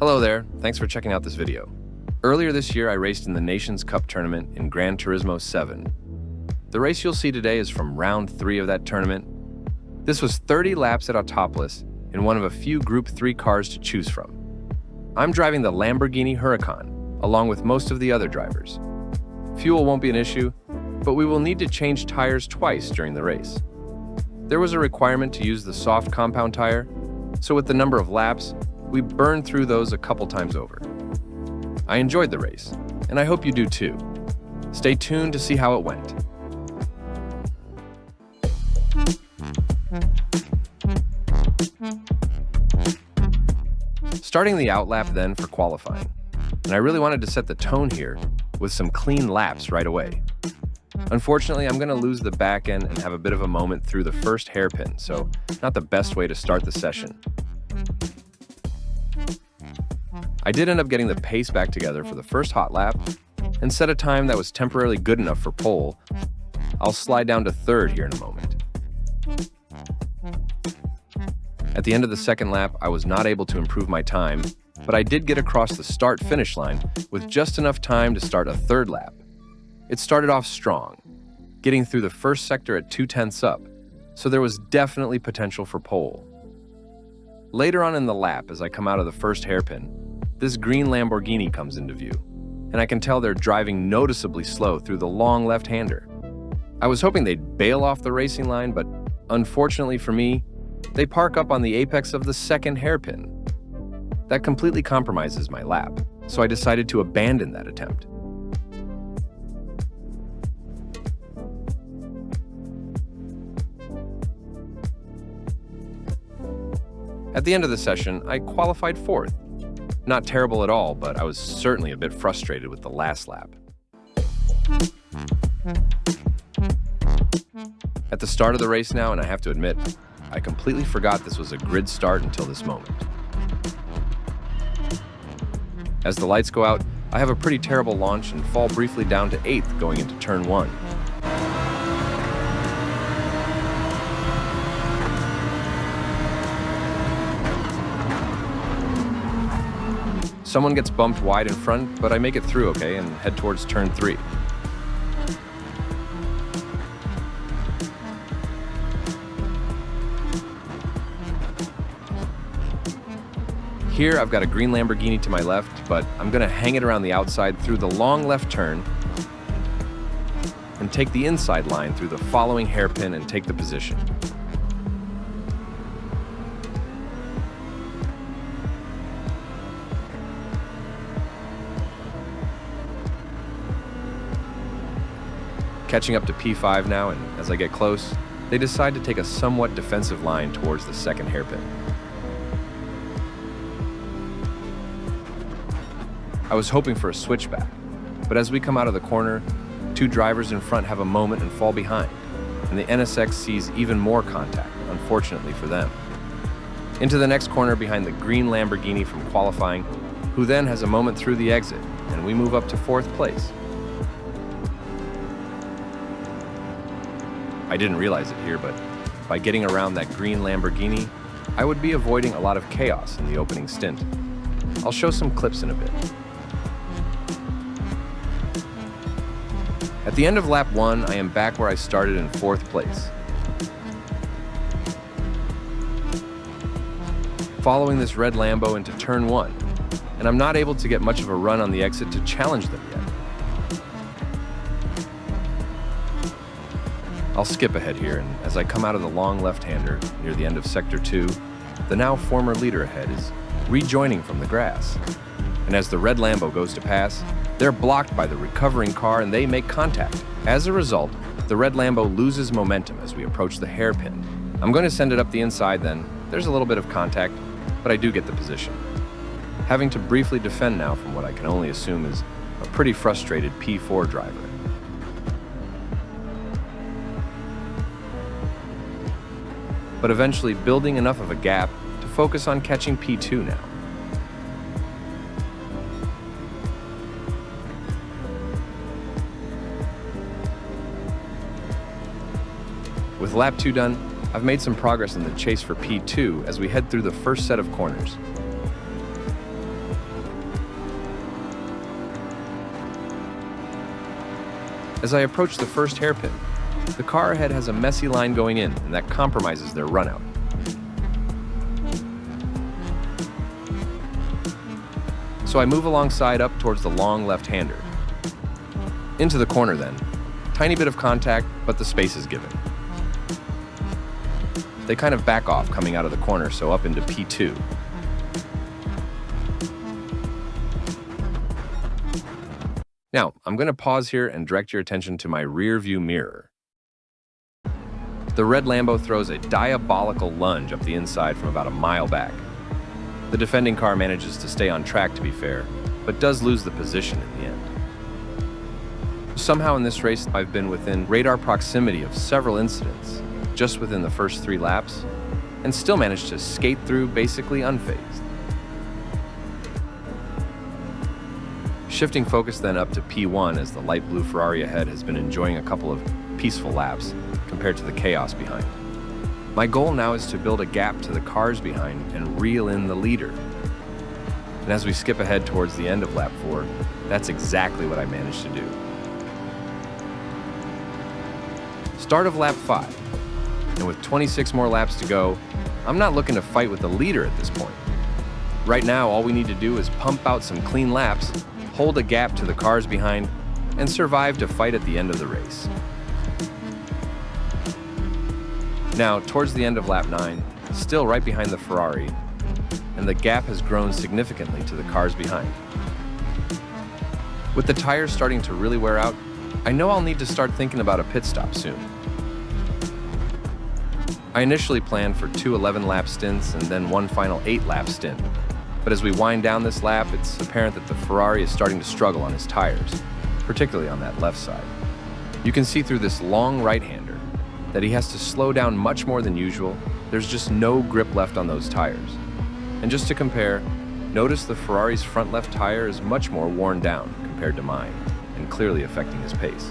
Hello there, thanks for checking out this video. Earlier this year, I raced in the Nations Cup Tournament in Gran Turismo 7. The race you'll see today is from round 3 of that tournament. This was 30 laps at Autopolis in one of a few Group 3 cars to choose from. I'm driving the Lamborghini Huracan, along with most of the other drivers. Fuel won't be an issue, but we will need to change tires twice during the race. There was a requirement to use the soft compound tire, so with the number of laps, we burned through those a couple times over. I enjoyed the race, and I hope you do too. Stay tuned to see how it went. Starting the outlap then for qualifying, and I really wanted to set the tone here with some clean laps right away. Unfortunately, I'm going to lose the back end and have a bit of a moment through the first hairpin, so not the best way to start the session. I did end up getting the pace back together for the first hot lap and set a time that was temporarily good enough for pole. I'll slide down to third here in a moment. At the end of the second lap, I was not able to improve my time, but I did get across the start-finish line with just enough time to start a third lap. It started off strong, getting through the first sector at 2/10 up, so there was definitely potential for pole. Later on in the lap, as I come out of the first hairpin, this green Lamborghini comes into view, and I can tell they're driving noticeably slow through the long left-hander. I was hoping they'd bail off the racing line, but unfortunately for me, they park up on the apex of the second hairpin. That completely compromises my lap, so I decided to abandon that attempt. At the end of the session, I qualified 4th. Not terrible at all, but I was certainly a bit frustrated with the last lap. At the start of the race now, and I have to admit, I completely forgot this was a grid start until this moment. As the lights go out, I have a pretty terrible launch and fall briefly down to 8th going into turn 1. Someone gets bumped wide in front, but I make it through okay and head towards turn 3. Here I've got a green Lamborghini to my left, but I'm gonna hang it around the outside through the long left turn and take the inside line through the following hairpin and take the position. Catching up to P5 now, and as I get close, they decide to take a somewhat defensive line towards the second hairpin. I was hoping for a switchback, but as we come out of the corner, 2 drivers in front have a moment and fall behind, and the NSX sees even more contact, unfortunately for them. Into the next corner behind the green Lamborghini from qualifying, who then has a moment through the exit, and we move up to 4th place. I didn't realize it here, but by getting around that green Lamborghini, I would be avoiding a lot of chaos in the opening stint. I'll show some clips in a bit. At the end of lap 1, I am back where I started in 4th place. Following this red Lambo into turn 1, and I'm not able to get much of a run on the exit to challenge them yet. I'll skip ahead here, and as I come out of the long left-hander near the end of Sector 2, the now former leader ahead is rejoining from the grass. And as the red Lambo goes to pass, they're blocked by the recovering car and they make contact. As a result, the red Lambo loses momentum as we approach the hairpin. I'm going to send it up the inside then. There's a little bit of contact, but I do get the position. Having to briefly defend now from what I can only assume is a pretty frustrated P4 driver. But eventually building enough of a gap to focus on catching P2 now. With lap 2 done, I've made some progress in the chase for P2 as we head through the first set of corners. As I approach the first hairpin, the car ahead has a messy line going in, and that compromises their runout. So I move alongside up towards the long left-hander. Into the corner then. Tiny bit of contact, but the space is given. They kind of back off coming out of the corner, so up into P2. Now, I'm going to pause here and direct your attention to my rear view mirror. The red Lambo throws a diabolical lunge up the inside from about a mile back. The defending car manages to stay on track, to be fair, but does lose the position in the end. Somehow in this race, I've been within radar proximity of several incidents, just within the first 3 laps, and still managed to skate through basically unfazed. Shifting focus then up to P1 as the light blue Ferrari ahead has been enjoying a couple of peaceful laps compared to the chaos behind. My goal now is to build a gap to the cars behind and reel in the leader. And as we skip ahead towards the end of lap 4, that's exactly what I managed to do. Start of lap 5, and with 26 more laps to go, I'm not looking to fight with the leader at this point. Right now, all we need to do is pump out some clean laps, hold a gap to the cars behind, and survive to fight at the end of the race. Now, towards the end of lap 9, still right behind the Ferrari, and the gap has grown significantly to the cars behind. With the tires starting to really wear out, I know I'll need to start thinking about a pit stop soon. I initially planned for 2 11-lap stints and then 1 final 8-lap stint, but as we wind down this lap, it's apparent that the Ferrari is starting to struggle on his tires, particularly on that left side. You can see through this long right-hander that he has to slow down much more than usual. There's just no grip left on those tires. And just to compare, notice the Ferrari's front left tire is much more worn down compared to mine, and clearly affecting his pace.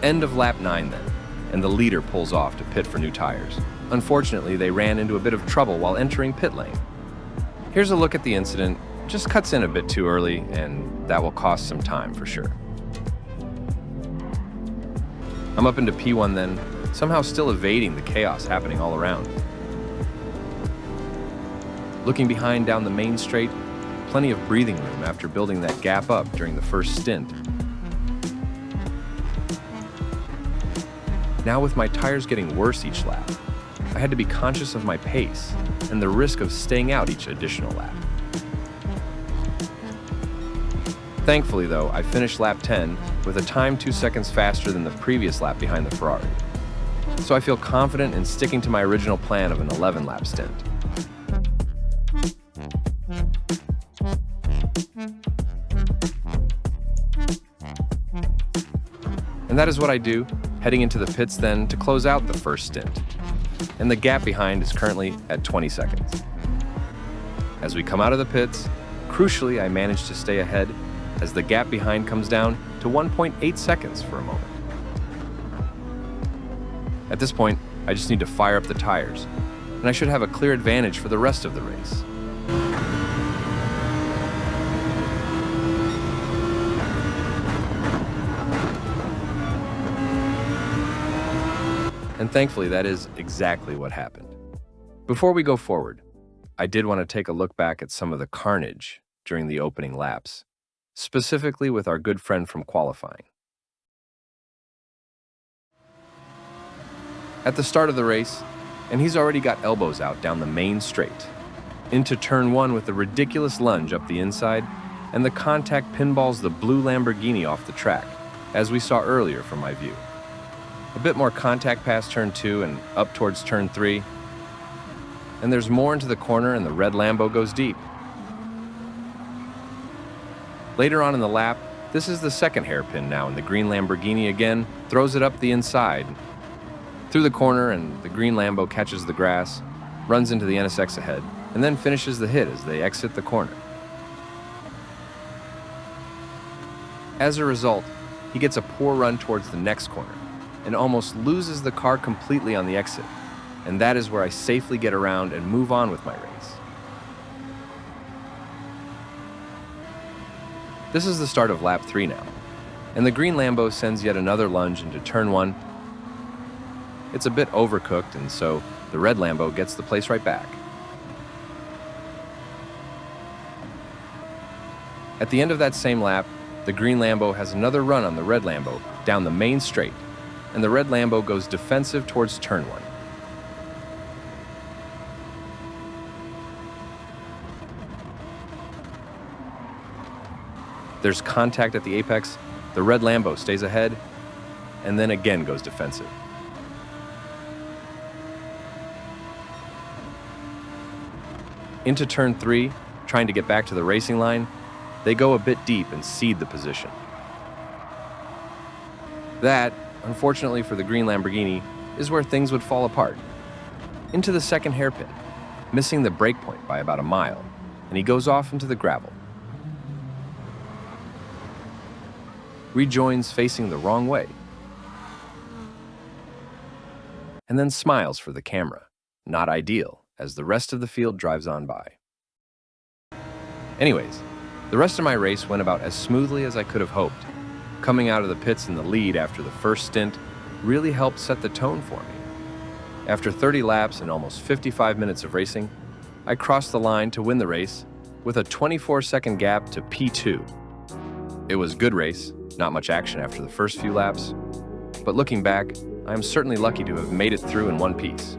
End of lap 9 then, and the leader pulls off to pit for new tires. Unfortunately, they ran into a bit of trouble while entering pit lane. Here's a look at the incident. Just cuts in a bit too early, and that will cost some time for sure. I'm up into P1 then, somehow still evading the chaos happening all around. Looking behind down the main straight, plenty of breathing room after building that gap up during the first stint. Now with my tires getting worse each lap, I had to be conscious of my pace and the risk of staying out each additional lap. Thankfully though, I finished lap 10 with a time 2 seconds faster than the previous lap behind the Ferrari. So I feel confident in sticking to my original plan of an 11-lap stint. And that is what I do, heading into the pits then to close out the first stint. And the gap behind is currently at 20 seconds. As we come out of the pits, crucially I managed to stay ahead as the gap behind comes down to 1.8 seconds for a moment. At this point, I just need to fire up the tires, and I should have a clear advantage for the rest of the race. And thankfully, that is exactly what happened. Before we go forward, I did want to take a look back at some of the carnage during the opening laps, specifically with our good friend from qualifying. At the start of the race, and he's already got elbows out down the main straight, into turn 1 with a ridiculous lunge up the inside, and the contact pinballs the blue Lamborghini off the track, as we saw earlier from my view. A bit more contact past turn 2 and up towards turn 3, and there's more into the corner and the red Lambo goes deep. Later on in the lap, this is the second hairpin now, and the green Lamborghini again throws it up the inside, through the corner, and the green Lambo catches the grass, runs into the NSX ahead, and then finishes the hit as they exit the corner. As a result, he gets a poor run towards the next corner, and almost loses the car completely on the exit, and that is where I safely get around and move on with my race. This is the start of lap 3 now, and the green Lambo sends yet another lunge into turn 1. It's a bit overcooked, and so the red Lambo gets the place right back. At the end of that same lap, the green Lambo has another run on the red Lambo down the main straight, and the red Lambo goes defensive towards turn 1. There's contact at the apex, the red Lambo stays ahead, and then again goes defensive. Into turn 3, trying to get back to the racing line, they go a bit deep and cede the position. That, unfortunately for the green Lamborghini, is where things would fall apart. Into the second hairpin, missing the brake point by about a mile, and he goes off into the gravel. Rejoins facing the wrong way, and then smiles for the camera. Not ideal, as the rest of the field drives on by. Anyways, the rest of my race went about as smoothly as I could have hoped. Coming out of the pits in the lead after the first stint really helped set the tone for me. After 30 laps and almost 55 minutes of racing, I crossed the line to win the race with a 24-second gap to P2. It was a good race, not much action after the first few laps, but looking back, I am certainly lucky to have made it through in one piece.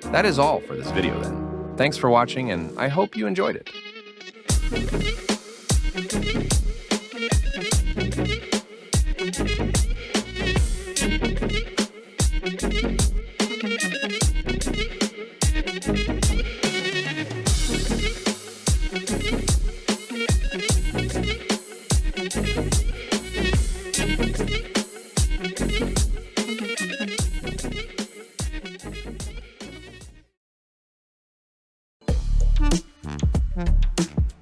That is all for this video then. Thanks for watching, and I hope you enjoyed it.